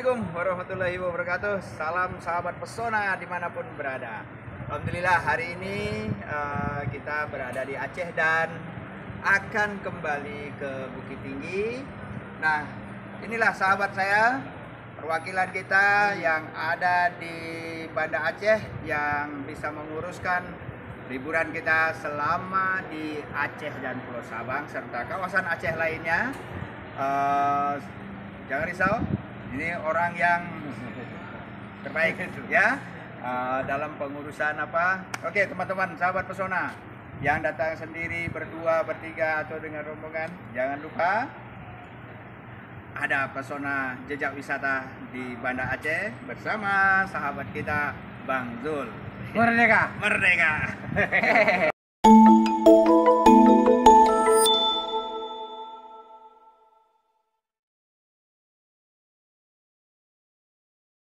Assalamualaikum warahmatullahi wabarakatuh. Salam sahabat pesona dimanapun berada. Alhamdulillah hari ini kita berada di Aceh dan akan kembali ke Bukit Tinggi. Nah, inilah sahabat saya, perwakilan kita yang ada di Banda Aceh yang bisa menguruskan liburan kita selama di Aceh dan Pulau Sabang serta kawasan Aceh lainnya. Jangan risau, ini orang yang terbaik ya dalam pengurusan apa. Oke teman-teman sahabat pesona yang datang sendiri, berdua, bertiga atau dengan rombongan, jangan lupa ada pesona jejak wisata di Banda Aceh bersama sahabat kita Bang Zul. Merdeka. Merdeka.